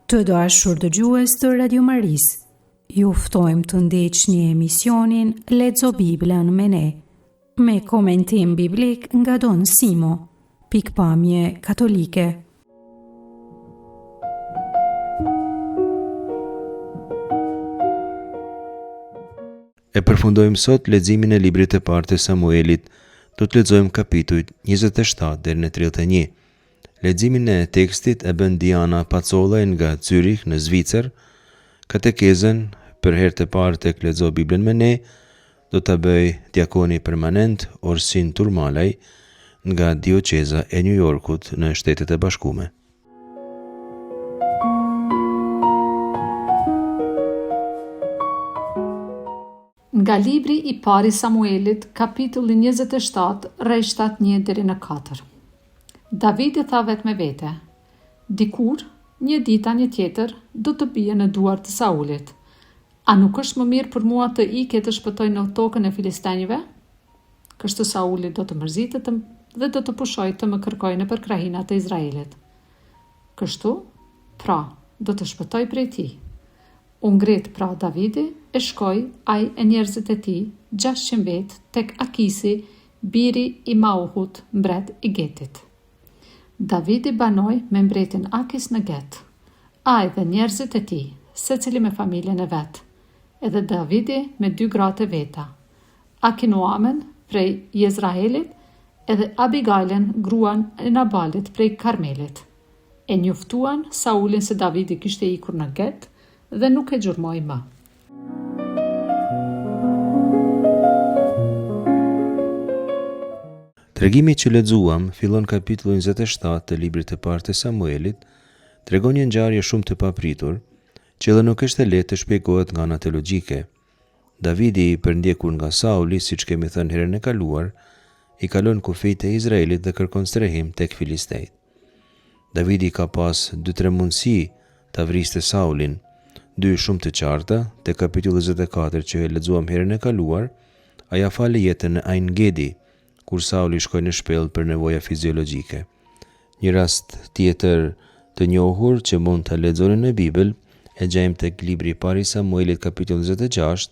Të dashur dëgjues të Radio Maris, ju ftojmë të ndiqni emisionin Lexo Biblën me ne, me komentim biblik nga Don Simo, pikpamje katolike. E përfundojmë sot leximin e librit të parë të Samuelit. Do të lexojmë kapitujt 27 deri në 31. Leximin e tekstit e bën Diana Pacolaj nga Zürich në Zvicër. Katekezën për herë të parë tek Lexo Biblën me ne do ta bëj diakoni permanent Orsin Turmalaj nga Dioqeza e New Yorkut në Shtetet e Bashkuara. Nga libri i parë i Samuelit, kapitulli 27, rreshtat 1 deri në 4. Davidi tha vetë me vete: dikur, një dita një tjetër, do të bie në duar të Saulit. A nuk është më mirë për mua të ikë të shpëtoj në tokën e filistenjve? Kështu Sauli do të mërzitet dhe do të pushoj të më kërkoj në për krahinat e Izraelit. Kështu, pra, do të shpëtoj prej tij. U ngrit pra Davidi e shkoi ai e njerëzit e tij 600 vet tek Akisi, biri i Mauhut, mbret i Getit. Davidi banoi me mbretin Akis në Get, ai dhe njerëzit e tij, secili me familjen e vet, edhe Davidi me 2 gratë veta, Akinoamen prej Jezraelit edhe Abigailen, gruan e Nabalit prej Karmelit. E njoftuan Saulin se Davidi kishte ikur në Get dhe nuk e gjurmoi më. Tregimi që lexuam fillon kapitulli 27 të librit të parë të Samuelit, tregon një ngjarje shumë të papritur, që edhe nuk është e lehtë të shpjegohet nga ana teologjike. Davidi, i përndjekur nga Sauli, siç kemi thënë herën e kaluar, i kalon kufijtë e Izraelit dhe kërkon strehim tek filistejt. Davidi ka pas 2-3 mundësi ta vriste Saulin, 2 shumë të qarta. Te kapitulli 24 që e lexuam herën e kaluar, ai ja fali jetën në Ein Gedi, kur Sauli shkoi në shpellë për nevoja fiziologjike. Një rast tjetër të njohur që mund ta lexoni në Bibël e gjejmë tek libri i parë i Samuelit kapitulli 26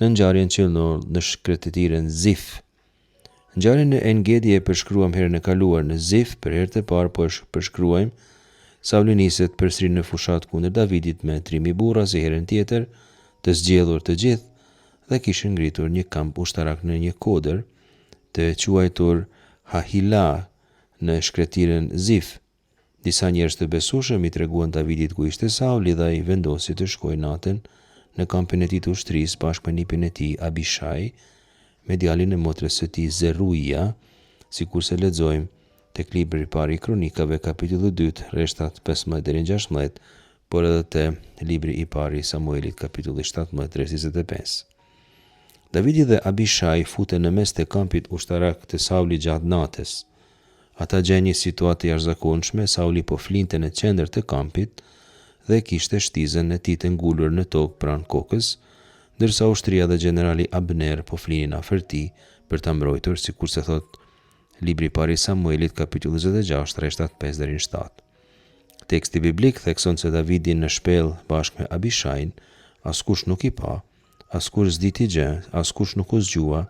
në ngjarjen që në shkretëtirën Zif. Ngjarjen e Ein Gedi e përshkruam herën e kaluar. Në Zif për herë të parë po e përshkruajmë Sauli niset përsëri në fushat kundër Davidit me 3000 burra si herën tjetër, të zgjedhur të gjithë, dhe kishin ngritur një kamp ushtarak në një kodër të quajtur Hahila në shkretirën Zif. Disa njerëz të besueshëm i treguan Davidit ku ishte Sauli dhe ai vendosi të shkojë natën në kampin e tij të ushtrisë bashkë me nipin e tij Abishai, me djalin e motrës së tij Zeruia, sikur se lexojmë tek libri i parë i Kronikave kapitulli 2 rreshtat 15 deri në 16, por edhe te libri i parë i Samuelit kapitulli 17 rreth 25. Davidi dhe Abishai futen në mes të kampit ushtarak të Saulit gjatë natës. Ata gjenë një situatë jashtëzakonshme. Sauli po flinte në qendër të kampit dhe kishte shtizën e tij të ngulur në tokë pranë kokës, ndërsa ushtria dhe generali Abner po flinin afër tij për ta mbrojtur, sikur se thot libri i parë i Samuelit kapitulli 26 rreshtat 5 deri në 7. Teksti biblik thekson se Davidi në shpellë bashkë me Abishain askush nuk i pa, askush s'diti gjë, askush nuk u zgjua,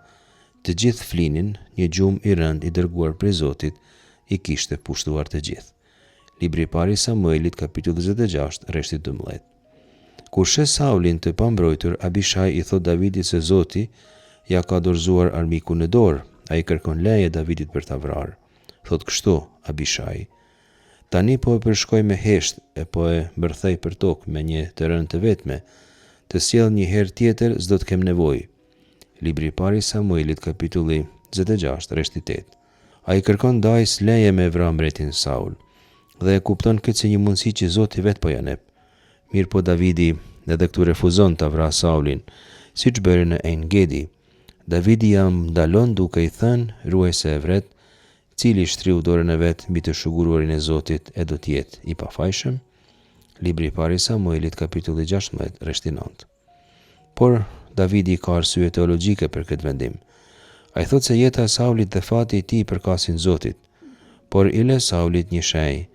të gjithë flinin, një gjumë i rënd i dërguar prej Zotit i kishte pushtuar të gjithë. Libri i parë i Samuelit kapitulli 26 rreshti 12. Kur shes Saulin të pambrojtur, Abishai i thot Davidit se Zoti ja ka dorëzuar armikun në dorë. Ai kërkon leje Davidit për ta vrarë. Thot kështu Abishai: tani po e përshkoj me hesht e po e mbërthej për tokë me një të rënë të vetme, të sjell një herë tjetër s'do të kem nevojë. Libri i parë i Samuelit kapitulli 26 rreshti 8. Ai kërkon ndajs leje me vra mbretin Saul dhe e kupton këtë si një mundësi që Zoti vet po ja jep. Mirë po Davidi edhe këtu refuzon ta vrasë Saulin, siç bëri në Ein Gedi. Davidi jam ndalon duke i thënë ruajse e vret, cili shtriu dorën e vet mbi të shuguruarin e Zotit e do të jetë i pafajshëm. Libri i parë i Samuelit kapitulli 16 rreshti 9. Por Davidi ka arsye teologjike për këtë vendim. Ai thot se jeta e Saulit dhe fati i tij përkasin Zotit, por i lë Saulit një shenjë,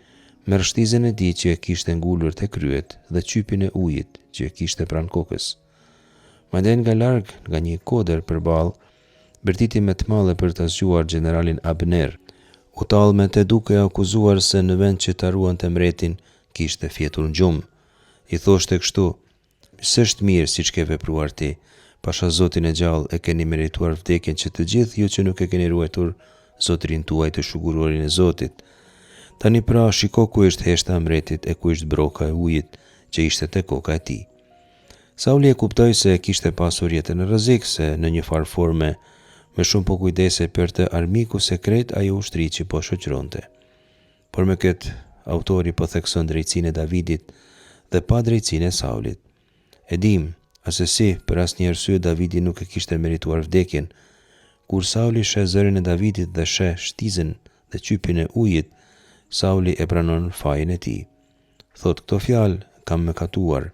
me rështizën e tij që e kishte ngulur te kryet dhe qypin e ujit që e kishte pranë kokës. Madje nga larg, nga një kodër përballë, bërtiti me të madhe për të zgjuar generalin Abner, u tall me të duke akuzuar se në vend që ta ruante mbretin, kishte fjetur në gjumë. I thoshte kështu: "S'është mirë siç ke vepruar ti, pasha Zotin e gjallë e keni merituar vdekjen që të gjithë ju që nuk e keni ruajtur zotërin tuaj të shuguruarin e Zotit. Tani pra shiko ku është heshta e mbretit e ku është broka e ujit që ishte te koka e tij." Sauli e kuptoi se kishte pasur jetën në rrezik, se në një farë forme me shumë po kujdese për të armiku sekret ajo ushtri që po shoqëronte. Por me këtë autori po thekson drejtsinë e Davidit dhe pa drejtsinë e Saulit. E dim, asesi për asnjë arsye Davidi nuk e kishte merituar vdekjen. Kur Sauli sheh zërin e Davidit dhe sheh shtizën dhe qypin e ujit, Sauli e pranon fajin e tij. Thot: "Këto fjalë kam mëkatuar.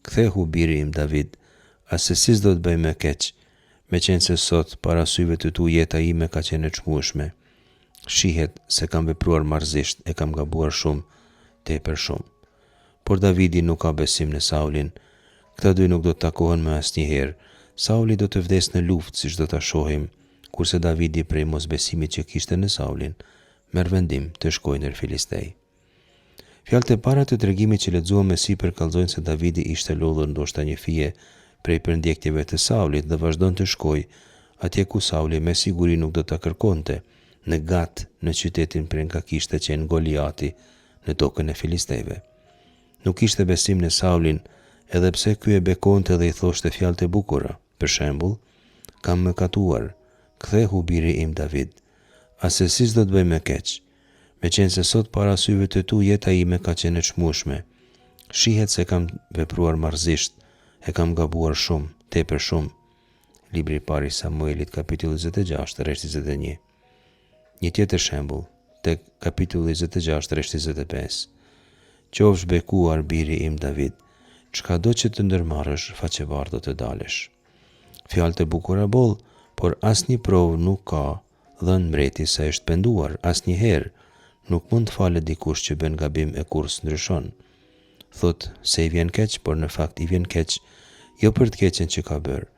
Kthehu biri im David, asesi s'do të bëj më keq, meqense sot para syve të tu jeta ime ka qenë e çmueshme. Shihet se kam vepruar marrëzisht e kam gabuar shumë, tepër shumë." Por Davidi nuk ka besim në Saulin. Këta dy nuk do të takohen më asnjëherë. Sauli do të vdes në luftë, siç do ta shohim, kurse Davidi prej mosbesimit që kishte në Saulin, merr vendim të shkojë ndër filistej. Fjalët e para të tregimit që lexuam me sipër kallëzojnë se Davidi ishte lodhur ndoshta një fije prej përndjektjeve të Saulit dhe vazhdon të shkojë atje ku Sauli me siguri nuk do ta kërkonte, në Gat, në qytetin prej nga kishte qenë Goliati në tokën e filistejve. Nuk kishte besim në Saulin, edhe pse ky e bekonte dhe i thoshte fjalë të bukura. Për shembull: "Kam mëkatuar, kthehu biri im David, asesi s'do të bëj më keq, meqense sot para syve të tu jeta ime ka qenë e çmueshme. Shihet se kam vepruar marrëzisht, e kam gabuar shumë, tepër shumë." Libri i parë i Samuelit, kapitulli 26, rreth 21. Një tjetër shembull, tek kapitulli 26, rreth 25. "Qofsh bekuar biri im David, çka do që të ndërmarrësh, faqevar do të dalesh." Fjalë të bukura boll, por asnjë provë nuk ka dhënë mbreti se është penduar. Asnjëherë nuk mund të falet dikush që bën gabim e kur s'ndryshon. Thot se i vjen keq, por në fakt i vjen keq jo për të keqen që ka bërë,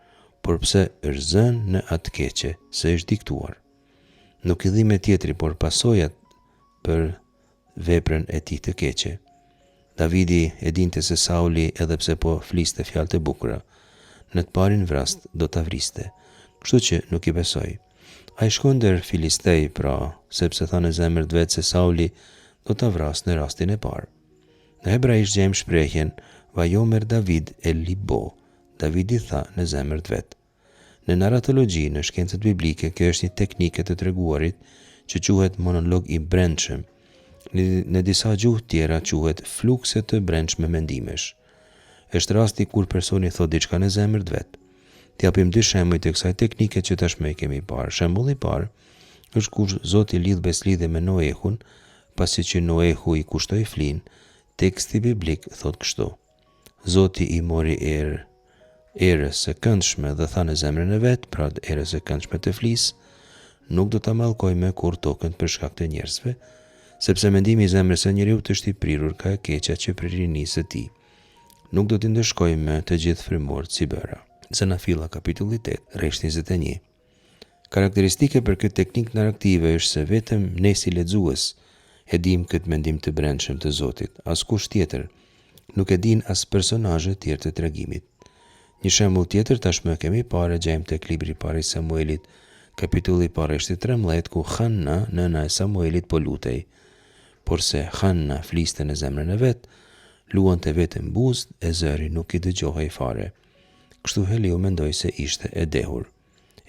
por pse është zënë në atë keqe se është diktuar. Nuk i dhime tjetri, por pasojat për veprën e tij të keqe. Davidi e dinte se Sauli, edhe pse po fliste fjalë të bukura, në të parin vrast do ta vriste, kështu që nuk i besoi. Ai shkon ndër filistej, pra, sepse tha në zemër të vet se Sauli do ta vrasë në rastin e parë. Në hebraisht gjejmë shprehjen Vajomer David el Libo. Davidi tha në zemër të vet. Në naratologji, në shkencët biblike, kjo është një teknikë të treguarit që quhet monolog i brendshëm. Në disa gjuhë tjera quhet flukse të brendshme mendimesh. Është rasti kur personi thot diçka në zemër të vet. T'japim dy shembuj të kësaj teknike që tashmë kemi parë. Shembulli i parë është kur Zoti lidh beslidhje me Noehun, pasi që Noehu i kushtoi flin. Teksti biblik thot kështu: Zoti i mori erës së këndshme dhe tha në zemrën e vet, pra erës së këndshme të flisë, nuk do ta mallkoj me kur tokën për shkak të njerëzve, sepse mendimi i zemrës së njeriu është i prirur ka e keqja që prej rinisë së tij. Nuk do t'i ndëshkoj me të gjithë frymorët si bëra. Zanafilla kapitulli 8, rreth 21. Karakteristike për këtë teknikë narrative është se vetëm ne si lexues e dim këtë mendim të brendshëm të Zotit. Askush tjetër nuk e din as personazhet tjerë të tregimit. Një shembull tjetër tashmë kemi parë gjejmë tek libri i parë i Samuelit, kapitulli i parë rreth 13, ku Hanna, nëna e Samuelit, po lutej, por se Hanna fliste në zemrën e vet, luante vetëm buzë e zëri nuk i dëgjohej fare. Kështu Heliu mendoi se ishte e dehur.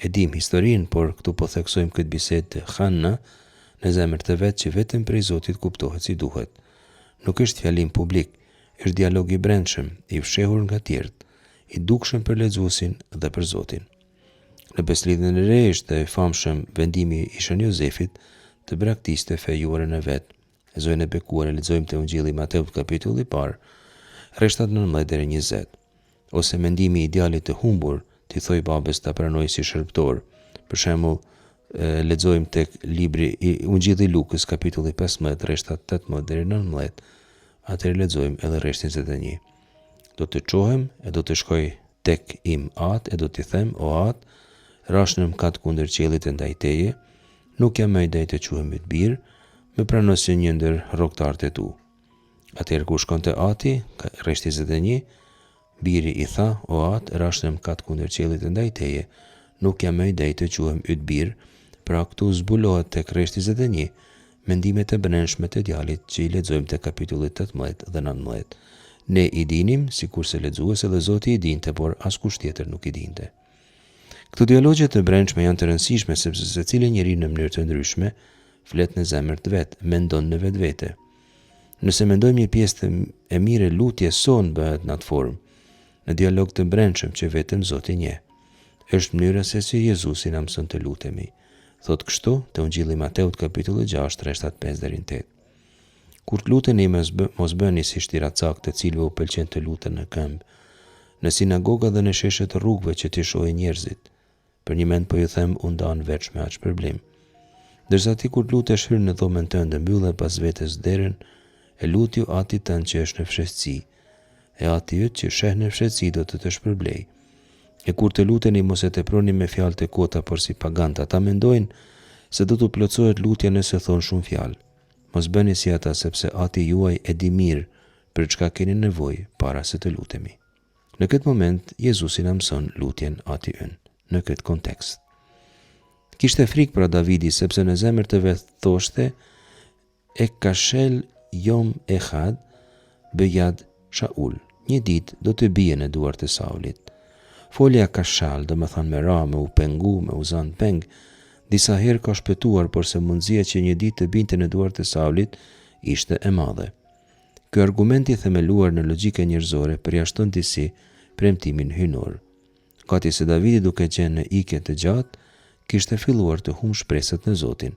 E dim historinë, por këtu po theksojmë këtë bisedë të Hanna në zemër të vet që vetëm prej Zotit kuptohet si duhet. Nuk është fjalim publik, është dialog i brendshëm, i fshehur nga tjerët, i dukshëm për lexuesin dhe për Zotin. Në beslidhjen e re ishte e famshëm vendimi i Shën Jozefit të braktiste fejuarën e vet. Zojën e bekuar e lexojmë te Ungjilli i Mateut kapitulli i parë, rreth 19 deri 20. Ose mendimi i djalit të humbur, ti thoi babës ta pranoj si shërbëtor. Për shembull, lexojmë tek libri i Ungjillit Lukës kapitulli 15 rreshtat 18 deri në 19, atëherë lexojmë edhe rreshtin 21. Do të çohem e do të shkoj tek im At e do t'i them, o At, rash në mkat kundër qiellit e ndaj teje, nuk jam më i drejtë të quhem yt birë, më prano si një ndër rrogtarët e tu. Atëherë kur shkonte Ati, rreshti 21, biri i tha, o At, rash në mkat kundër qiellit e ndaj teje, nuk jam më i drejtë të quhem yt birë. Pra këtu zbulohet tek rreshti 21 mendimet e brendshme të djalit që i lexojmë te kapitullit 18 dhe 19. Ne i dinim, sikurse lexuesi dhe Zoti i dinte, por askush tjetër nuk i dinte. Këto dialogje të brendshme janë të rëndësishme sepse secili njeri në mënyrë të ndryshme flet në zemër të vet, mendon në vetvete. Nëse mendojmë një pjesë e mirë e lutjes son bëhet në atë formë, në dialog të brendshëm që vetëm Zoti njeh. Është mënyra se si Jezusi na mëson të lutemi. Thot kështu te Ungjilli Mateut kapitulli 6 rreshtat 5 deri në 8. Kur të luteni mos bëni si shtiracak të cilëve u pëlqen të luten në këmbë, në sinagoga dhe në sheshet të rrugëve që t'i shohin njerëzit. Për një mend po ju them u ndan veç me aq problem. Ndërsa ti kur lutesh hyr në dhomën tënde, mbyllë pas vetes derën, e lutju Atit tënd që është në fshehtësi, e Ati yt që sheh në fshehtësi do të shpërblej. E kur të luteni mos e teproni me fjalë të kota, por si paganta, ata mendojnë se do të plotësohet lutja nëse thon shumë fjalë. Mos bëni si ata, sepse Ati juaj e di mirë për çka keni nevojë para se të lutemi. Në këtë moment Jezusi na mëson lutjen Ati ynë në këtë kontekst. Kishte frikë pra Davidi sepse në zemër të vet thoshte e kashel yom echad bejad Shaul. Një ditë do të bie në duart e Saulit. Folja kashal, do me thanë me ra, me u pengu, me u zanë peng, disa herë ka shpëtuar, por se mundësia që një ditë të binte në duart e Saulit ishte e madhe. Ky argumenti themeluar në logjike njerëzore përjashton disi premtimin hynor. Gati se Davidi duke qenë në ikje të gjatë, kishte filluar të humbë shpresat në Zotin.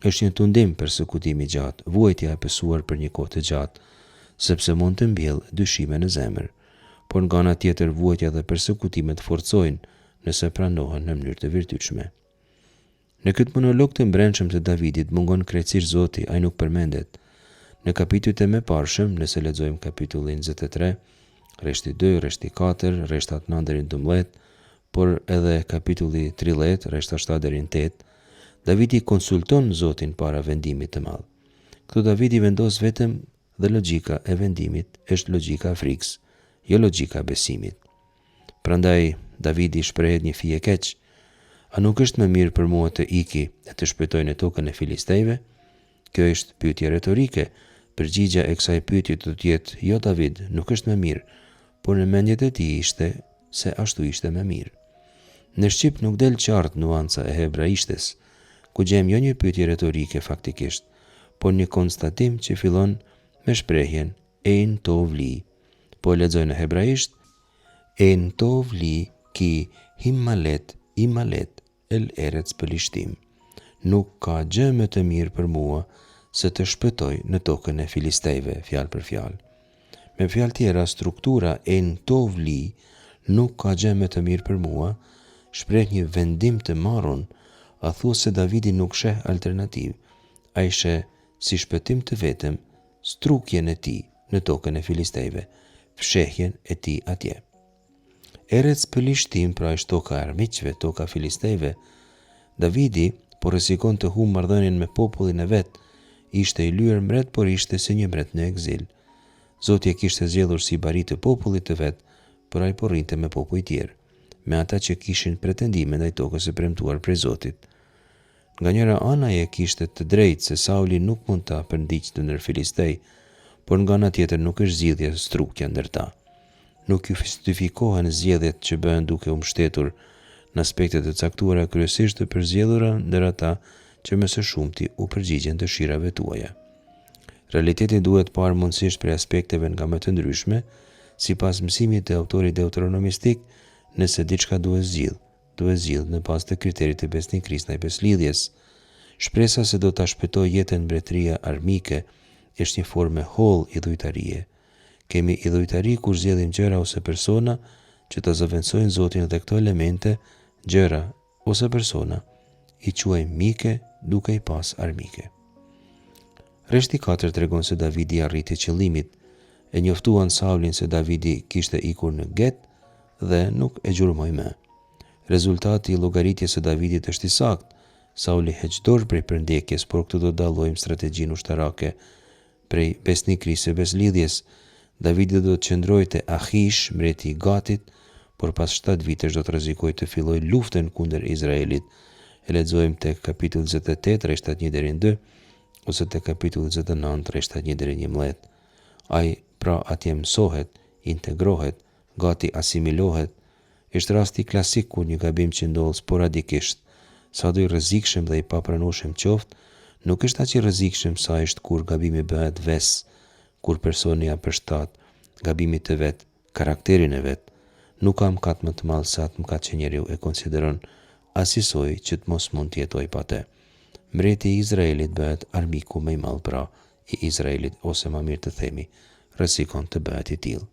Është një tundim persekutimi i gjatë, vuajtja e pësuar për një kohë të gjatë, sepse mund të mbjellë dyshime në zemër. Por nga ana tjetër vuajtja dhe persekutimet forcojnë nëse pranohen në mënyrë të virtytshme. Në këtë monolog të brendshëm të Davidit mungon krejtësisht Zoti, ai nuk përmendet. Në kapitujt e mëparshëm, nëse lexojmë kapitullin 23, rreshti 2, rreshti 4, rreshtat 9 deri në 12, por edhe kapitulli 30, rreshtat 7 deri në 8, Davidi konsulton Zotin para vendimit të madh. Këtu Davidi vendos vetëm dhe logjika e vendimit është logjika e frikës, jo logjika e besimit. Prandaj Davidi shprehet një fije keq. A nuk është më mirë për mua të iki e të shpëtoj në tokën e filistejve? Kjo është pyetje retorike. Përgjigja e kësaj pyetje do të jetë jo David, nuk është më mirë, por në mendjet e tij ishte se ashtu ishte më mirë. Në shqip nuk del qartë nuanca e hebraishtes, ku gjem jo një pyetje retorike faktikisht, por një konstatim që fillon me shprehjen ein tov li. Po lexoj në hebraisht ein tov li ki himalet imalet el eretz pelishtim. Nuk ka gjë më të mirë për mua se të shpëtoj në tokën e filistejve, fjalë për fjalë. Me fjalë tjera, struktura ein tov li nuk ka gjë më të mirë për mua, shpreh një vendim të marrun, a thua se Davidi nuk sheh alternativë. Ai sheh si shpëtim të vetëm strukjen e tij në tokën e filistejve, fshehjen e tij atje. Eretz Pelishtim, pra është toka e armiqve, toka filistejve. Davidi po rrezikon të humbë marrëdhënien me popullin e vet. Ishte i lyer mbret, por ishte si një mbret në ekzil. Zoti e kishte zgjedhur si bari të popullit të vet, por ai po rrinte me popull tjerë, me ata që kishin pretendime ndaj tokës së premtuar prej Zotit. Nga njëra ana e kishte të drejtë se Sauli nuk mund ta përndiqte ndër filistej, por nga ana tjetër nuk është zgjidhje strukja ndër ta. Nuk justifikohen zgjedhjet që bëhen duke u mbështetur në aspekte të caktuara kryesisht të përzgjedhura ndër ata që më së shumti u përgjigjen dëshirave tuaja. Realiteti duhet parë mundësisht prej aspekteve nga më të ndryshme, sipas mësimit të autorit deuteronomistik, nëse diçka duhet zgjidh në bazë të kriterit të besnikërisë ndaj beslidhjes. Shpresa se do ta shpëtoj jetën mbretëria armike është një formë holl idhujtarie. Kemi idhujtari kur zgjedhim gjëra ose persona që ta zëvendësojnë Zotin dhe këto elemente, gjëra ose persona, i quaj mike duke i pas armike. Reshti 4 tregon se Davidi arriti qëllimit, e njoftuan Saulin se Davidi kishte ikur në Get dhe nuk e gjurmoj më. Rezultati i llogaritjes së Davidit është i saktë. Sauli heq dorë prej përndekjes, por këtu do dallojmë strategjinë ushtarake prej besnikrisë së beslidhjes. Davidi do të qëndrojë te Ahish, mbreti i Gatit, por pas 7 vitesh do të rrezikojë të fillojë luftën kundër Izraelit. E lexojmë tek kapitulli 28 rreshtat 1 deri në 2 ose tek kapitulli 29 rreshtat 1 deri në 11. Ai pra atje mësohet, integrohet, Gati asimilohet. Është rasti klasik kur një gabim që ndodh sporadikisht, sa do i rrezikshëm dhe i papranueshëm qoftë, nuk është aq i rrezikshëm sa është kur gabimi bëhet ves, kur personi ja përshtat gabimit të vet, karakterin e vet. Nuk kam kat më të madh se atë mëkat që njeriu e konsideron asisoj që të mos mund të jetoj pa te. Mbreti i Izraelit bëhet armiku më i madh pra i Izraelit, ose më mirë të themi, rrezikon të bëhet i tillë.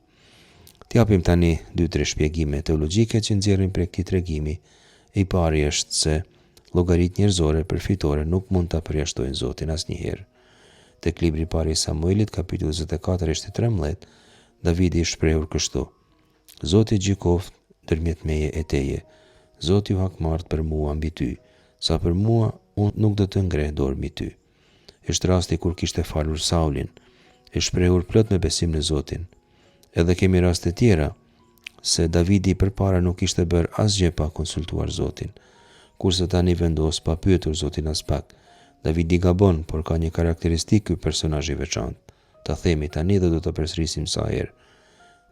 T'japim tani 2-3 shpjegime teologjike që nxjerrin prej këtij tregimi. I pari është se llogaritë njerëzore përfitore nuk mund ta përjashtojnë Zotin asnjëherë. Tek libri i parë i Samuelit, kapitulli 24, verset 13, Davidi i shprehur kështu: Zoti gjikoft ndërmjet meje e teje, Zoti u hakmart për mua mbi ty, sa për mua unë nuk do të ngrej dorë mbi ty. Është rasti kur kishte falur Saulin, e shprehur plot me besim në Zotin. Edhe kemi raste tjera se Davidi përpara nuk ishte bërë asgjë pa konsultuar Zotin, kurse tani vendos pa pyetur Zotin as pak. Davidi gabon, por ka një karakteristikë ky personazh i veçantë. Ta themi tani dhe do të përsërisim sa herë.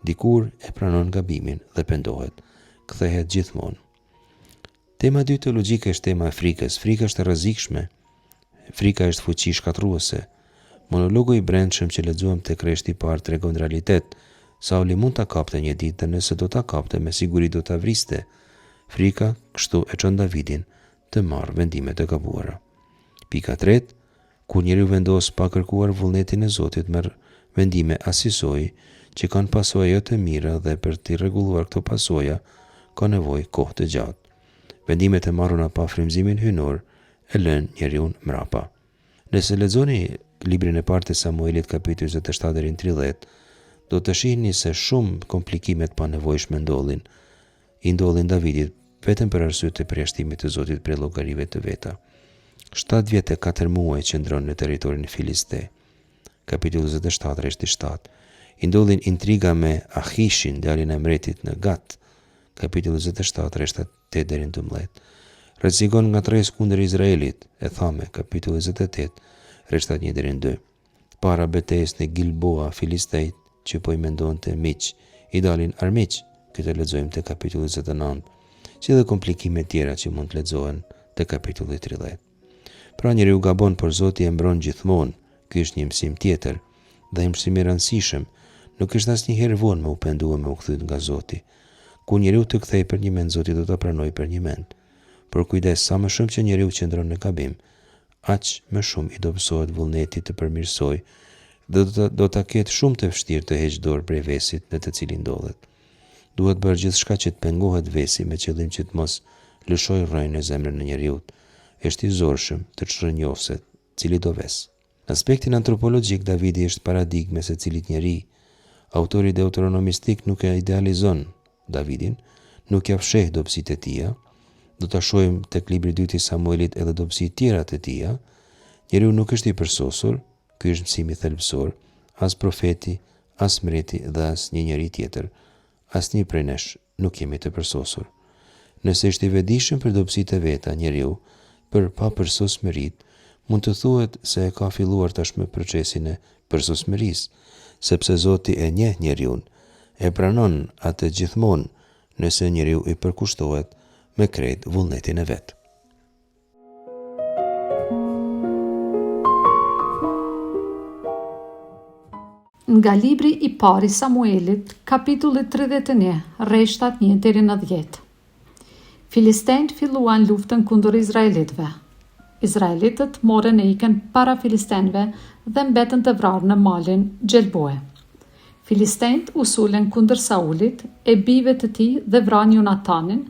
Dikur e pranon gabimin dhe pendohet, kthehet gjithmonë. Tema 2 teologjike është tema e frikës. Frika është e rrezikshme. Frika është fuqi shkatërruese. Monologu i brendshëm që lexuam tek rreshti i parë tregon realitet. Sauli mund ta kapte një ditë dhe nëse do ta kapte, me siguri do ta vriste. Frika kështu e çon Davidin të marrë vendime të gabuara. Pika 3, kur njeriu vendos pa kërkuar vullnetin e Zotit, merr vendime asisoj që kanë pasojë jo të mira dhe për të rregulluar këto pasoja ka nevojë kohë të gjatë. Vendimet e marruna pa frymëzimin hyjnor e lën njeriu mrapa. Nëse lexoni librin e parë të Samuelit, kapitulli 27 deri në 30, do të shihni se shumë komplikimet pa nevojshme i ndodhin Davidit vetëm për arsye të përjashtimit të Zotit prej llogarive të veta. 7 vjet e 4 muaj qëndron në territorin filiste. Kapitulli 27 rreshti 7. I ndodhin intriga me Ahishin, djalin e mbretit në Gat. Kapitulli 27 rreshtat 8 deri në 12. Rrezikon nga tres kundër Izraelit, e thame, kapitulli 28 rreshtat 1 deri në 2. Para betejës në Gilboa, filistejt që po i mendonte miq, i dalin armiq. Këtë lexojmë te kapitulli 29, si dhe komplikime tjera që mund të lexohen te kapitulli 30. Pra njeriu gabon, por Zoti e mbron gjithmonë. Ky është një mësim tjetër, dhe një mësim i rëndësishëm. Nuk është asnjëherë vonë me u pendue me u kthyt nga Zoti. Ku njeriu të kthej për një mend, Zoti do ta pranojë për një mend. Por kujdes, sa më shumë që njeriu qëndron në gabim, aq më shumë i dobësohet vullneti të përmirësoj dhe do ta ketë shumë të vështirë të heqë dorë prej vesit në të cilin ndodhet. Duhet bërë gjithçka që të pengohet vesi me qëllim që të mos lëshojë rrënjën e zemrën e njeriut. Është i zorshëm të çrrënjofset cili do ves. Në aspektin antropologjik, Davidi është paradigme se cilit njeri. Autori deuteronomistik nuk e idealizon Davidin, nuk ja fsheh dobësitë e tija. Do ta shohim tek libri i dytë i Samuelit edhe dobësitë tjera të tija. Njeriu nuk është i përsosur. Ky është mësimi thelbësor, as profeti, as mbreti dhe as një njeri tjetër. Asnjë prej nesh nuk jemi të përsosur. Nëse është i vetëdijshëm për dobësitë e veta, njeriu për papërsosmëritë, mund të thuhet se e ka filluar tashmë procesin e përsosmërisë, sepse Zoti e njeh njeriu, e pranon atë gjithmonë nëse njeriu i përkushtohet me krejt vullnetin e vet. Nga libri i parë i Samuelit, kapitulli 31, rreshtat 1 deri në 10. Filistejt filluan luftën kundër izraelitëve. Izraelitët morën e ikën para filistenëve dhe mbetën të vrarë në malin Gjelboe. Filistejt u sulen kundër Saulit, e bijve të tij dhe vranë Jonatanin,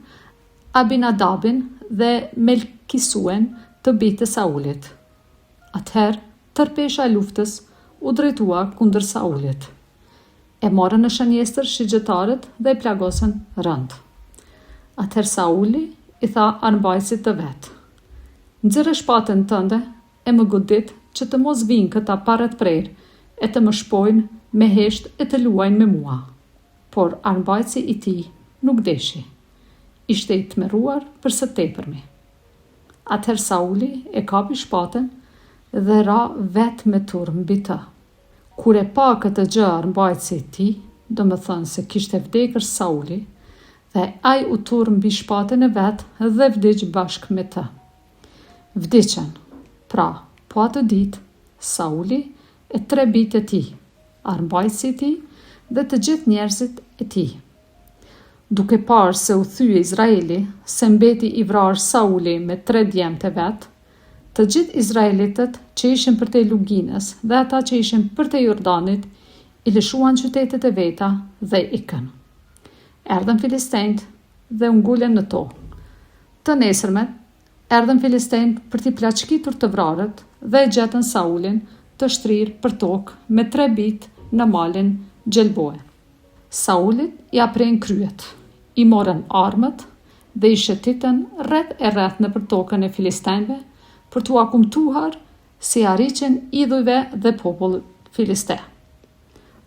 Abinadabin dhe Melkisuen të bijtë të Saulit. Atëherë, tërpesha e luftës u drejtua kundër Saulit. E morën në shënjestër shigjetarët dhe e plagosën rënd. Atëherë Sauli i tha armbajtësit të vetë: "Nxirë shpatën tënde e më godit që të mos vinë këta paret prerë e të më shpojnë me heshtë e të luajnë me mua." Por armbajtësi i tij nuk deshi. Ishte i tmerruar për së tepërmi. Atëherë Sauli e kapi shpatën dhe ra vetë me turm mbi të. Kur e pa këtë gjë armbajtësi i tij, domethënë se kishte vdekur Sauli, dhe ai u turm mbi shpatën e vet dhe vdiq bashkë me të. Vdiqën. Pra, po atë ditë, Sauli e 3 bijtë e tij, armbajtësi i tij dhe të gjithë njerëzit e tij. Duke parë se u thye Izraeli, se mbeti i vrarë Sauli me 3 djemtë e vet, të gjithë izraelitët që ishin përtej Luginës dhe ata që ishin përtej Jordanit i lëshuan qytetet e veta dhe ikën. Erdhën filistejnët dhe u ngulen në to. Të nesërmet, erdhën filistejnët për t'i plaçkitur të vrarët dhe e gjetën Saulin të shtrirë për tokë me 3 bijtë në malin Gjelboe. Saulit i apren kryet, i morën armët dhe i shëtitën rreth e rreth në për tokën e filistejnëve për t'u akumtuar si ariqen idhujve dhe popull filiste.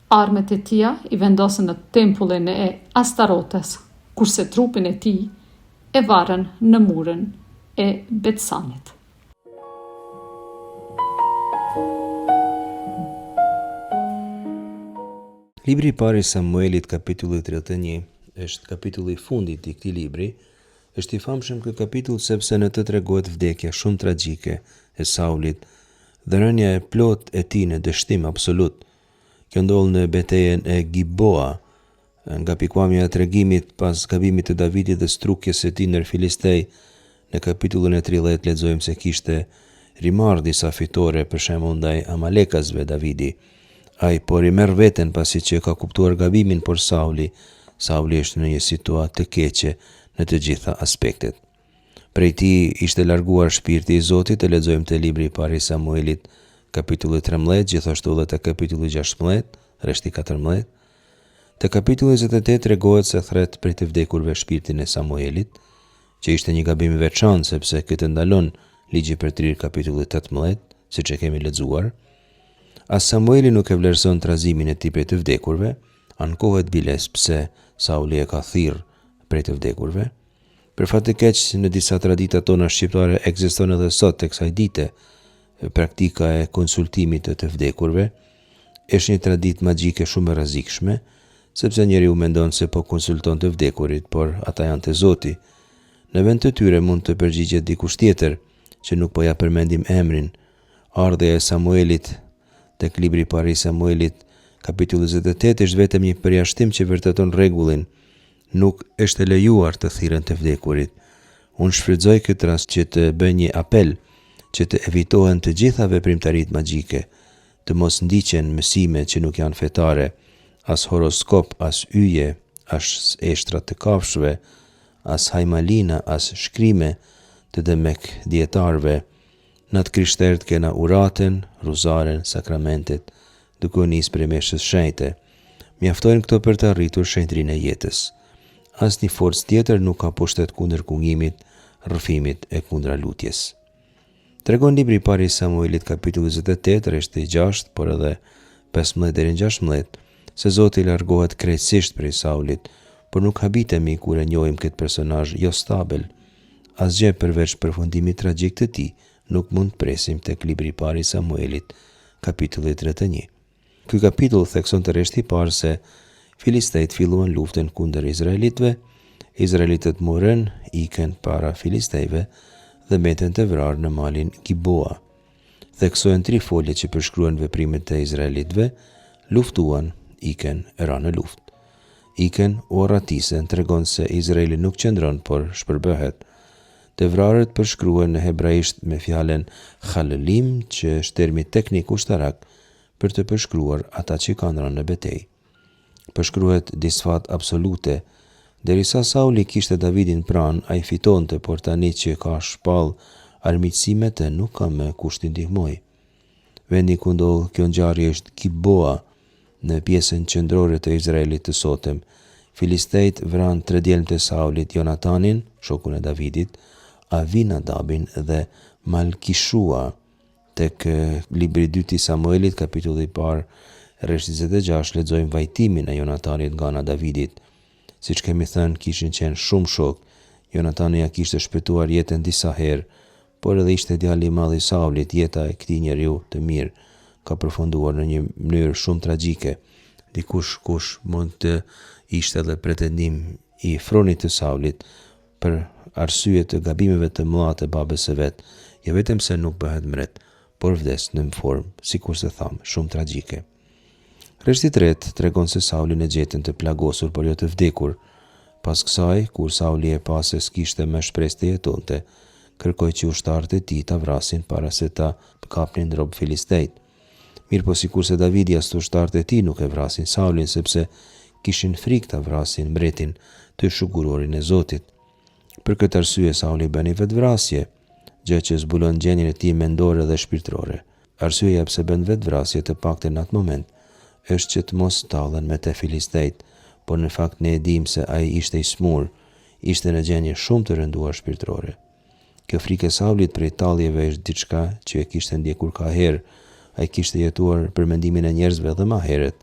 Armët e tia i vendosën në tempullin e Astarotes, kurse trupin e tij e varën në murën e Betsanit. Libri i parë i Samuelit, kapitulli 31, është kapitulli i fundit i këtij libri. Është i famshëm ky kapitull sepse në të tregohet vdekja shumë tragjike e Saulit dhe rënja e plot e tij në dështim absolut. Kjo ndodh në betejën e Gilboa, nga pikpamja e tregimit pas gabimit të Davidit dhe strukjes së tij ndër filistej. Në kapitullin e 30 lexojmë se kishte rimarrë disa fitore, për shembull ndaj amalekasve Davidi. Ai por i merr veten pasi që ka kuptuar gabimin, por Sauli është në një situatë të keqe në të gjitha aspektet. Prej tij ishte larguar shpirti i Zotit, e lexojmë te libri i parë i Samuelit, kapitulli 13, gjithashtu edhe te kapitulli 16, rreshti 14. Te kapitulli 28 tregohet se thret prej të vdekurve shpirtin e Samuelit, që ishte një gabim i veçantë sepse këtë ndalon ligji për trirë kapitulli 18, siç e kemi lexuar. As Samueli nuk e vlerëson trazimin e tij prej të vdekurve, ankohet biles pse Sauli e ka thirrë prej të vdekurve. Për fat të keq, në disa tradita tona shqiptare ekziston edhe sot tek kësaj dite praktika e konsultimit të vdekurve. Është një traditë magjike shumë e rrezikshme, sepse njeriu mendon se po konsulton të vdekurit, por ata janë te Zoti. Në vend të tyre mund të përgjigjet dikush tjetër, që nuk po ja përmendim emrin. Ardhja e Samuelit tek libri i parë i Samuelit, kapitulli 28, është vetëm një përjashtim që vërteton rregullin. Nuk është e lejuar të thirrën të vdekurit. Unë shfrytëzoj këtë rast që të bëj një apel që të evitohen të gjitha veprimtaritë magjike, të mos ndiqen mësime që nuk janë fetare, as horoskop, as yje, as eshtra të kafshëve, as hajmalina, as shkrime të demek dietarëve. Në të krishterët kena uraten, ruzaren, sakramentet, duke u nisë prej meshës shenjte. Mjaftojnë këto për të arritur shenjtrinë e jetës. Asnjë forcë tjetër nuk ka pushtet kundër kungimit, rrëfimit e kundra lutjes. Tregon libri i parë i Samuelit, kapitulli 28, rreshti 6, por edhe 15 deri në 16, se Zoti largohet krejtësisht prej Saulit, por nuk habitemi kur e njohim këtë personazh jo stabil. Asgjë përveç përfundimit tragjik të tij nuk mund të presim tek libri i parë i Samuelit, kapitulli 31. Ky kapitull thekson të rreshti i parë se filistejt filluan luftën kundër izraelitëve, izraelitët morën, ikën para filistejve dhe mbeten të vrarë në malin Gilboa. Theksohen 3 folje që përshkruan veprimet e izraelitëve: luftuan, ikën, ra në luftë. Ikën u arratisen, tregon se Izraeli nuk qëndron, por shpërbëhet. Të vrarët përshkruhen në hebraisht me fjalën Halelim, që është termi teknik ushtarak për të përshkruar ata që kanë rënë në betejë. Përshkruhet disfat absolute, Derisa Sauli kishte Davidin pranë, ai fitonte, por tani që ka shpall armiqësi me të, nuk ka më kusht t'i ndihmoj. Vendi ku ndodh kjo ngjarje është Gilboa, në pjesën qendrore të Izraelit të sotëm. Filistejt vranë 3 djelmë të Saulit, Jonatanin, shokun e Davidit, Avinadabin dhe Malkishua. Tek libri 2 i Samuelit, kapitulli 1, rresht 26, lexojmë vajtimin e Jonatanit nga ana Davidit. Siç kemi thënë, kishin qenë shumë shok. Jonatani ja kishte shpëtuar jetën disa herë, por edhe ishte djali i madh i Saulit. Jeta e këtij njeriu të mirë ka përfunduar në një mënyrë shumë tragjike. Dikush kush mund të ishte edhe pretendim i fronit të Saulit për arsye të gabimeve të mëdha të babës së vet, jo vetëm se nuk bëhet mbret, por vdes në formë, sikur se tham, shumë tragjike. Rreshti 3 tregon se Sauli në gjetën të plagosur, por jo të vdekur. Pas kësaj, kur Sauli e pa se s'kishte më shpresë të jetonte, kërkoi që ushtarët e tij ta vrasin para se ta kapnin rob filistejt. Mirë po sikur se Davidi as ushtarët e tij nuk e vrasin Saulin, sepse kishin frikë ta vrasin mbretin të shugurorin e Zotit. Për këtë arsye Sauli bëni vetvrasje, gjë që zbulon gjendjen e tij mendore dhe shpirtërore. Arsyeja pse bën vetvrasje, të paktën në atë moment, është që të mos tallen me të filistejt, por në fakt ne e dimë se ai ishte i smur, ishte në gjendje shumë të rënduar shpirtërore. Kjo frikë e Saulit prej talljeve është diçka që e kishte ndjekur ka herë. Ai kishte jetuar për mendimin e njerëzve edhe më herët.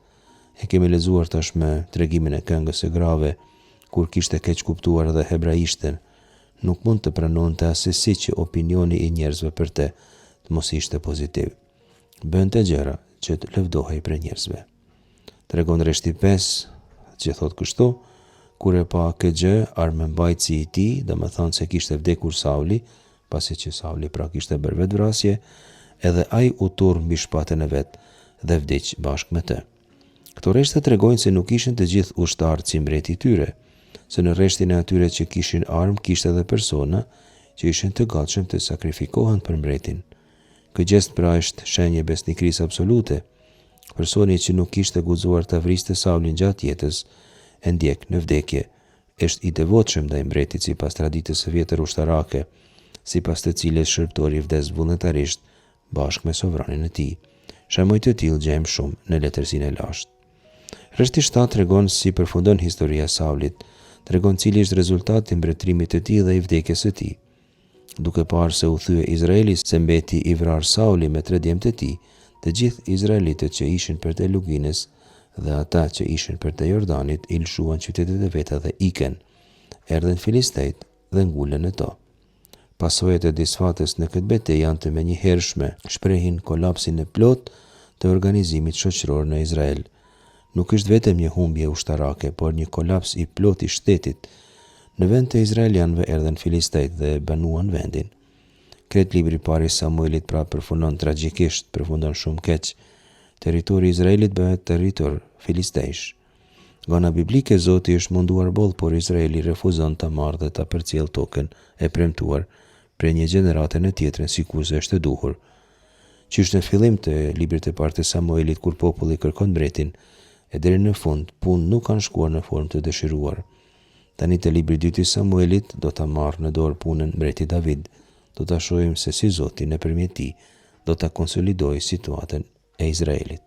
E kemi lexuar tashmë tregimin e këngës së grave, kur kishte keq kuptuar edhe hebraishten. Nuk mund të pranonte asesi që opinioni i njerëzve për të mos ishte pozitiv. Bënte gjëra që të lëvdohej për njerëzve. Tregon rreshti 5 që thot kështu: kur e pa këtë gjë, armëmbajtësi i tij, domethënë se kishte vdekur Sauli, pasi që Sauli pra kishte bërë vetvrasje, edhe ai u turr mbi shpatën e vet dhe vdiq bashkë me të. Këto rreshte tregojnë se nuk ishin të gjithë ushtarët si mbreti i tyre, se në rreshtin e atyre që kishin armë kishte edhe persona që ishin të gatshëm të sakrifikohen për mbretin. Ky gjest pra është shenjë besnikërisë absolute. Personi që nuk kishte guxuar ta vriste Saulin gjatë jetës, e ndjek në vdekje, është i devotshëm ndaj mbretit sipas traditës së vjetër ushtarake, sipas të cilës shërptori vdes vullnetarisht bashkë me sovranin e tij. Shembuj të tillë gjejmë shumë në letërsinë e lashtë. Rreshti 7 tregon si përfundon historia e Saulit, tregon cili është rezultati i mbretërimit të tij dhe i vdekjes së tij. Duke parë se u thye Izraeli se mbeti i vrarë Sauli me 3 djemtë e tij, të gjithë izraelitët që ishin për te Luginës dhe ata që ishin për te Jordanit i lshuan qytetet e veta dhe iken. Erdhen filistejt dhe ngulen në to. Pasojat e disfatës në këtë betejë janë të menjëhershme, shprehin kolapsin e plot të organizimit shoqëror në Izrael. Nuk është vetëm një humbje ushtarake, por një kolaps i plot i shtetit. Në vend të izraelianëve erdhen filistejt dhe banuan vendin. Kretë libri pari Samuelit pra përfundon tragjikisht, përfundon shumë keq. Territori i Izraelit bëhet territor filistejsh. Nga ana biblike Zoti është munduar boll, por Izraeli refuzon ta marrë dhe ta përcjell tokën e premtuar për një gjenerate në tjetrën sikurse është e duhur. Qysh në fillim të librit të parë të Samuelit, kur populli kërkon mbretin, e deri në fund punë nuk kanë shkuar në formë të dëshiruar. Tani te libri 2 i Samuelit do ta marrë në dorë punën mbreti David. Do ta shohim se si Zoti nëpërmjet tij do ta konsolidojë situatën e Izraelit.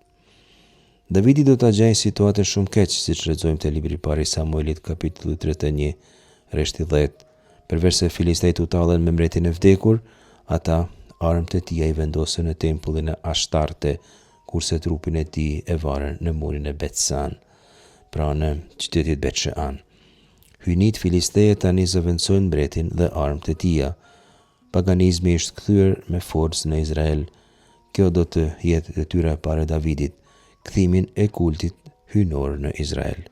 Davidi do ta gjejë situatën shumë keq, siç lexojmë te libri i parë i Samuelit, kapitulli 31, rreshti 10. Përveç se filistejt u tallen me mbretin e vdekur, ata armët e tij i vendosën në tempullin e Ashtarte, kurse trupin e tij e varën në murin e Betsan, pra në qytetit Bet-Shean. Hynit filisteje tani zëvendësojnë mbretin dhe armët e tij. Paganizmi është kthyer me forcë në Izrael. Kjo do të jetë detyra e parë e Davidit, kthimin e kultit hynor në Izrael.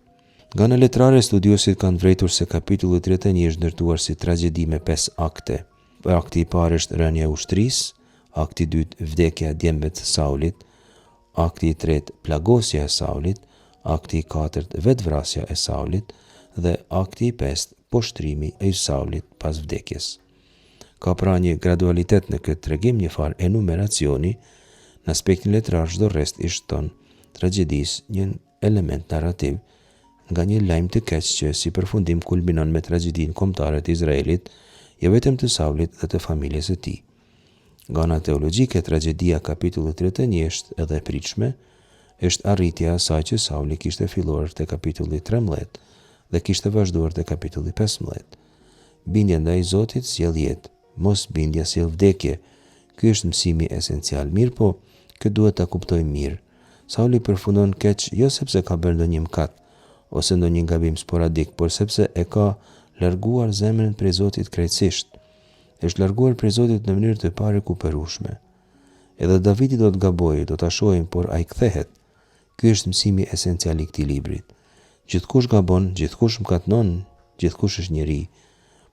Nga ana letrare, studiosit kanë vërejtur se kapitulli 31 është ndërtuar si tragjedi me 5 akte. Akti i parë është rënja e ushtrisë, akti i dytë vdekja e djembëve të Saulit, akti i tretë plagosja e Saulit, akti i katërt vetvrasja e Saulit dhe akti i pestë poshtrimi e Saulit pas vdekjes. Ka pra një gradualitet në këtë tregim, një farë enumeracioni. Në aspektin letrar çdo rrest i shton tragjedisë një element narrativ nga një lajm të keq që si përfundim kulminon me tragjedinë kombëtare të Izraelit, jo vetëm të Saulit dhe të familjes së tij. Nga ana teologjike, tragjedia kapitulli 31 është edhe e pritshme, është arritja e asaj që Sauli kishte filluar te kapitulli 13 dhe kishte vazhduar te kapitulli 15. Bindja ndaj Zotit sjell jetë, mos bindja sjell vdekje. Ky është mësimi esencial. Mirë po, kë duhet ta kuptojmë mirë. Sauli përfundon keq jo sepse ka bërë ndonjë mëkat ose ndonjë gabim sporadik, por sepse e ka larguar zemrën prej Zotit krejtësisht. Është larguar prej Zotit në mënyrë të parekuperueshme. Edhe Davidi do të gabojë, do ta shohim, por ai kthehet. Ky është mësimi esencial i këtij libri. Gjithkush gabon, gjithkush mëkatnon, gjithkush është njeri,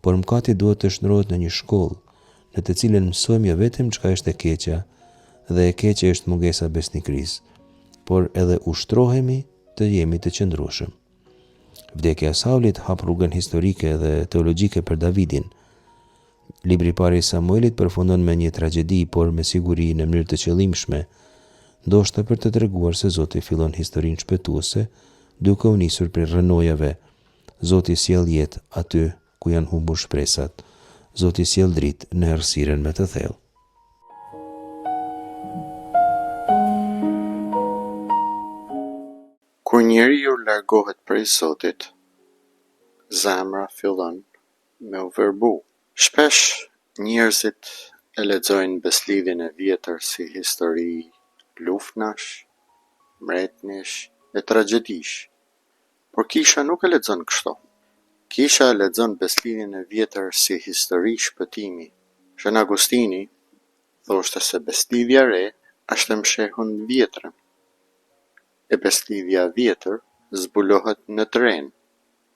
por mëkati duhet të shndrohet në një shkollë, në të cilën mësojmë jo vetëm çka është e keqja, dhe e keqja është mungesa besnikërisë, por edhe ushtrohemi të jemi të qëndrueshëm. Vdekja e Saulit hap rrugën historike dhe teologjike për Davidin. Libri i parë i Samuelit përfundon me një tragjedi, por me siguri në mënyrë të qëllimshme, ndoshta për të treguar se Zoti fillon historinë shpëtuese, duke u nisur prej rrënojave. Zoti sjell jetë aty ku janë humbur shpresat. Zoti sjell dritë në errësirën më të thellë. Kur njeriu largohet prej Zotit, zemra fillon me u verbu. Shpesh njerëzit e lexojnë beslidhjen e vjetër si histori luftnash, mretnish e tragjedish. Por kisha nuk e lexon kështu. Kisha e lexon beslidhjen e vjetër si histori shpëtimi. Shën Agustini thoshte se beslidhja e re është e mshehur në vjetrën. E beslidhja e vjetër zbulohet në të ren.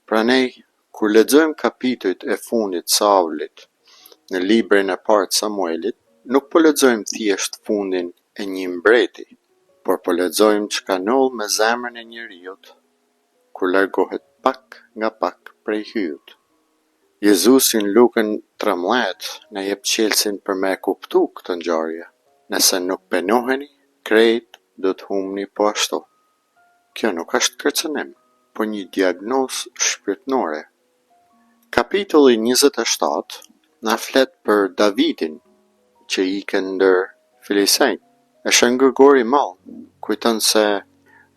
Pranej, kur lexojmë kapitujt e fundit Saulit në librin e parë të Samuelit, nuk po lexojmë thjesht fundin e një mbreti, por po lexojmë çka ndodh me zemrën e njeriut kur largohet pak nga pak prej hyut. Jezusi në Lukën 13 na jep çelësin për me kuptu këtë ngjarje. Nëse nuk penoheni, krejt do të humni po ashtu. Kjo nuk është kërcënim, por një diagnozë shpirtërore. Kapitulli 27 na flet për Davidin që ikën ndër Filisejt. Është ngërgor i madh, kujton se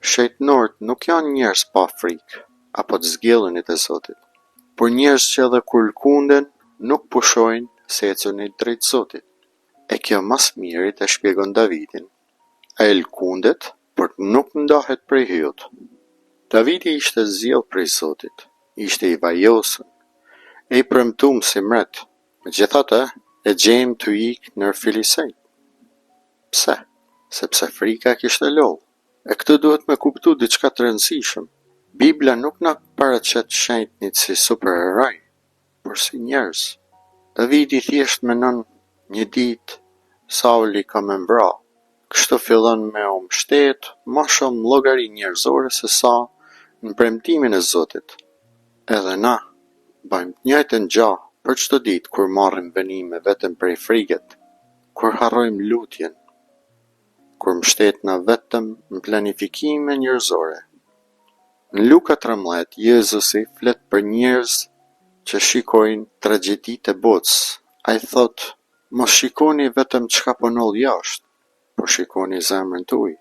shejtënorët nuk janë njerëz pa frikë apo të zgjellenit e Zotit, por njerëz që edhe kur lkunden nuk pushojnë se ecën drejt Zotit. E kjo mas mirit e shpjegon Davidin. Ai lkundet, por nuk ndahet prej hyut. Davidi ishte zgjedhur prej Zotit, ishte i vajosur, e i premtuar si mret. Megjithatë, e gjejmë të ikë në Filisejt. Pse? Sepse frika kishte lodhur. E këtë duhet me kuptu diçka të rëndësishëm. Bibla nuk na paraqet shenjtnit si superheroj, por si njerëz. Davidi thjesht menon një ditë Sauli ka më mbra. Kështu fillon me u mbështet më shumë llogari njerëzore se sa në premtimin e Zotit. Edhe na bëjmë të njëjtën gjë për çdo ditë kur marrim venime vetëm prej frikët, kur harrojmë lutjen, kur mbështetna vetëm në planifikime njerëzore. Në Luka 13, Jezusi flet për njerëz që shikojnë tragjeditë e botës. Ai thot, mos shikoni vetëm çka po ndodh jashtë, por shikoni zemrën tuaj.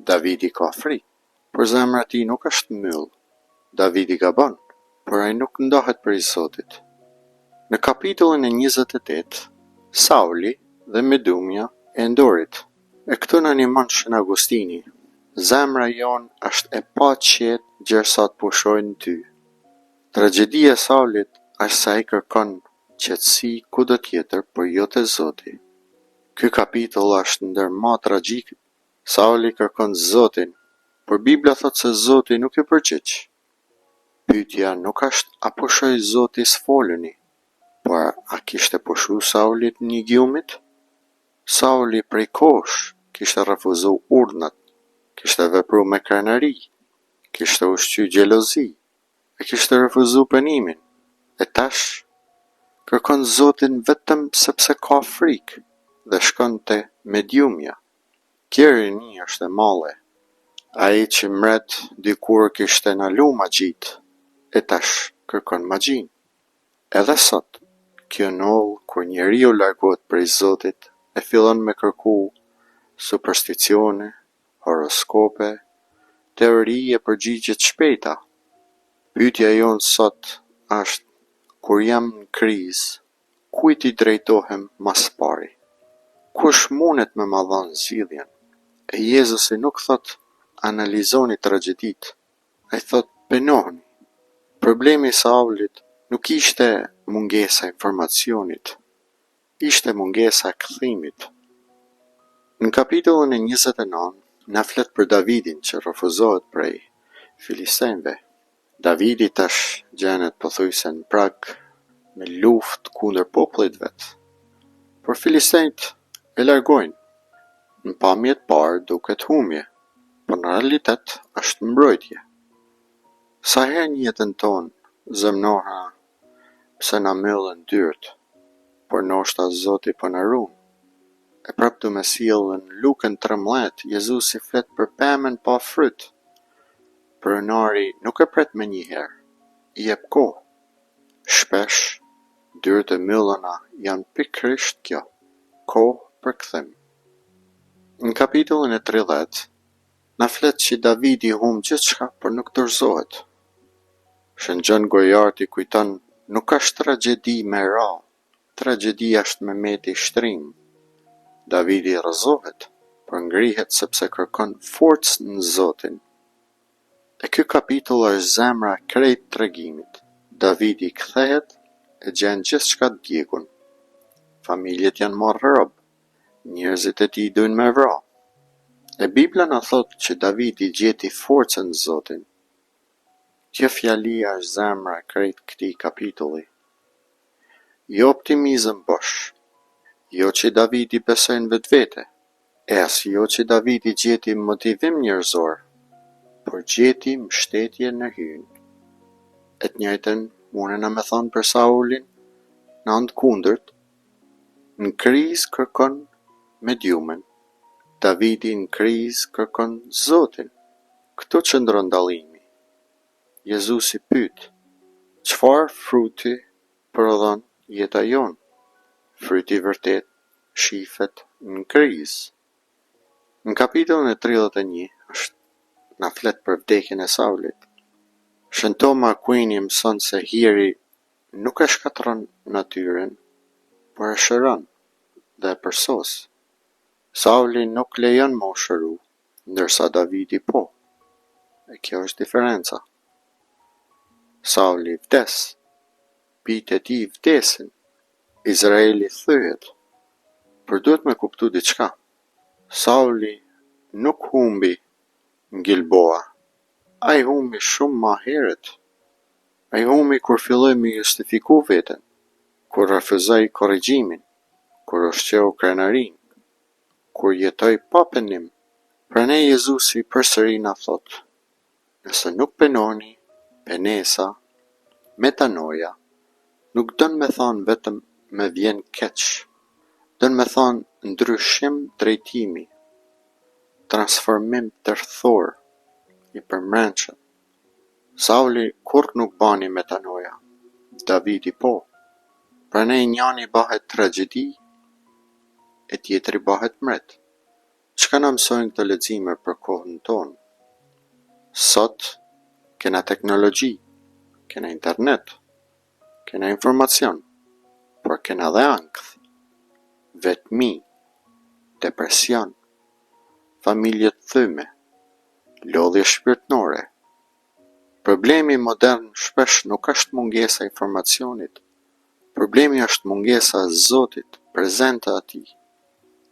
Davidi ka frikë, por zemra e tij nuk është myll. Davidi gabon, por ai nuk ndahet prej Zotit. Në kapitullin e 28, Sauli dhe Medumja e ndorit. E këtu në animon Shën Agustini. Zemra jon është e pa qetë gjersa të pushojnë ty. Tragjedia e Saulit është se ai kërkon qetësi kudo tjetër, por jo te Zoti. Ky kapitull është ndër më tragjik. Sauli kërkon Zotin, por Bibla thot se Zoti nuk i përgjigj. Pyetja nuk është a pushoi Zoti s'folëni, por a kishte pushu Saulit një gjumit? Sauli prej kosh kishte refuzu urdhnat, kishte vepru me krenari, kishte ushqy xhelozi, e kishte refuzu penimin. E tash kërkon Zotin vetëm sepse ka frikë dhe shkon te Medumja. Kjo rini është e madhe. Ai që mret dikur kishte nalu magjit, e tash kërkon magjin. Edhe sot, kjo noll kur njeriu largohet prej Zotit, e fillon me kërku supersticione, horoskope, teori e përgjigje të shpejta. Pyetja jonë sot është, kur jam në krizë, kujt i drejtohem mas pari? Kush mundet me ma dhënë zgjidhjen? E Jezusi nuk thot analizoni tragjeditë, ai thot penohuni. Problemi i Saulit nuk ishte mungesa e informacionit, ishte mungesa e kthimit. Në kapitullin e 29 na flet për Davidin që refuzohet prej filistejnëve. Davidi tash gjenet pothuajse në prag me luftë kundër popullit vet. Por filistejnët e largojnë. Në pamje të parë duket humje, por në realitet është mbrojtje. Sa herë në jetën tonë zemnoha pse na myllën dyert, por ndoshta Zoti po na ruan. E prap du me sjellën Lukën 13, Jezusi flet për pemën pa fryt. Pronari nuk e pret me njëherë, i jep kohë. Shpesh, dyert e mylluna janë pikërisht kjo, kohë për kthim. Në kapitullin e 30, na flet që Davidi humb gjithçka, por nuk dorëzohet. Shënxën Gojart i kujton, nuk është tragjedi me ra, tragjedia është me meti shtrim. Davidi rrëzohet, por ngrihet sepse kërkon forcë në Zotin. E ky kapitull është zemra e krejt tregimit. Davidi kthehet e gjen gjithçka të djegun. Familjet janë marrë rob, njerëzit e tij duhen me vra. E Bibla na thot që Davidi gjeti forcën në Zotin. Kjo fjali është zemra e krejt këtij kapitulli. Jo optimizëm bosh, jo që Davidi besoi në vetvete, e as jo që Davidi gjeti motivim njerëzor, por gjeti mbështetje në hyn. E të njëjtën munena me thonë për Saulin, në anë të kundërt, në krizë kërkon mediumen, Davidi në krizë kërkon Zotin. Këtu qëndron dallimi. Jezusi pyet, çfarë fruti prodhon jeta jonë? Fryti vërtet shifet në krizë. Në kapitullin e 31 na flet për vdekjen e Saulit. Shënto Makuini mëson se hiri nuk e shkatron natyrën, por e shëron dhe e përsos. Sauli nuk lejon më u shëru, ndërsa Davidi po. E kjo është diferenca. Sauli vdes, bijtë e tij vdesin, Izraeli thyhet, por duhet me kuptu diçka. Sauli nuk humbi në Gilboa, ai humbi shumë ma herët. Ai humbi kur filloi me justifiku veten, kur refuzoi korrigjimin, kur ushqeu krenarin, kur jetoi pa penim. Prandaj Jezusi përsëri na thot, nëse nuk penoni, penesa, metanoja, nuk don me thonë vetëm me vjen keq, don me thonë ndryshim drejtimi, transformim tërthor, i përmendshëm. Sauli kur nuk bani metanoja, Davidi po. Prandaj njani bëhet tragjedi, e tjetri bëhet mret. Çka na mësojnë këto lexime për kohën tonë? Sot kena teknologji, kena internet, kena informacion, por kena dhe ankth, vetmi, depresion, familje të thyme, lodhje shpirtnore. Problemi modern shpesh nuk është mungesa e informacionit, problemi është mungesa e Zotit, prezente atij.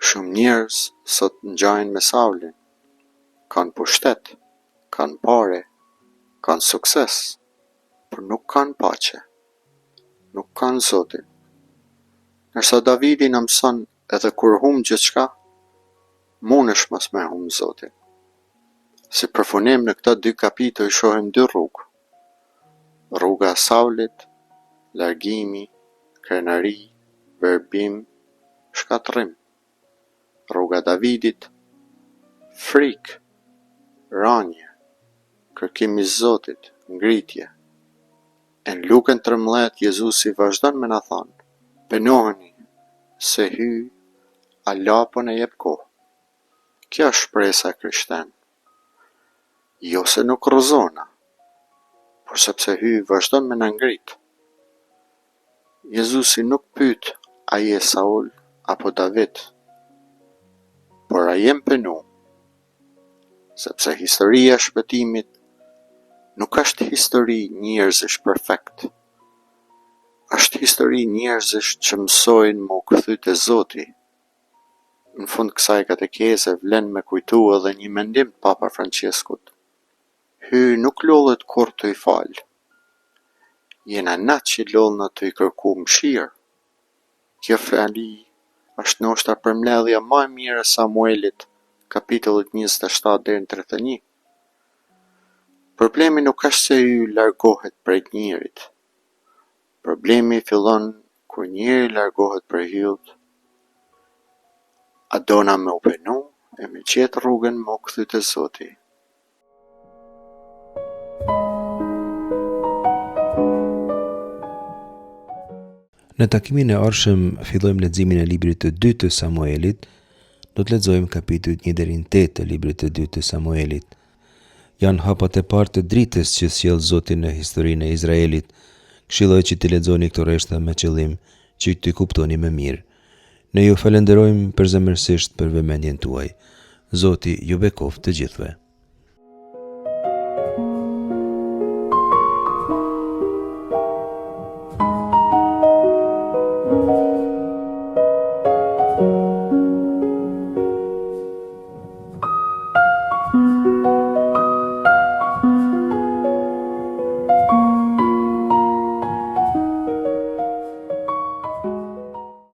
Shumë njerëz sot ngjajnë me Saulin, kanë pushtet, kanë pare, kanë sukses, por nuk kanë paqe, nuk kanë Zotin. Nërsa Davidi na mëson edhe kur humb gjithçka, munesh mos me humb Zotin. Si përfunim në këta 2 kapitull shohim 2 rrugë. Rruga e Saulit, largimi, krenari, verbim, shkatrim. Rruga e Davidit, frikë, ranje, kërkim i Zotit, ngritje. E në Lukën 13, Jezusi vazhdon me na thonë, penoheni, se hy, Allah po në jep kohë. Kjo është shpresa e krishten. Jo se nuk rrëzona, por sepse hy vazhdon me na ngrit. Jezusi nuk pyet a je Saul apo David, por a jem penu, sepse historia e shpëtimit nuk është histori njerëzish perfekt. Është histori njerëzish që mësojnë më u kthy te Zoti. Në fund kësaj katekeze vlen me kujtu edhe një mendim të Papa Franceskut. Hy nuk lodhet kur të i falë. Jena na që lollna të i kërku mëshirë. Kjo fjali është ndoshta përmbledhja më e mirë e Samuelit, kapitullit 27 deri në 31. Problemi nuk është se hy largohet prej njerit. Problemi fillon kur njeri largohet prej hyut. A dona me u penu e me gjetë rrugën me u kthy te Zoti. Në takimin e ardhshëm fillojmë leximin e librit të 2 të Samuelit. Do të lexojmë kapitujt 1 deri në 8 të librit të 2 të Samuelit. Janë hapat e parë të dritës që sjell Zoti në historinë e Izraelit. Këshilloj që t'i lexoni këto rreshta me qëllim që t'i kuptoni më mirë. Ne ju falenderojmë përzemërsisht për vëmendjen tuaj. Zoti ju bekoft të gjithëve.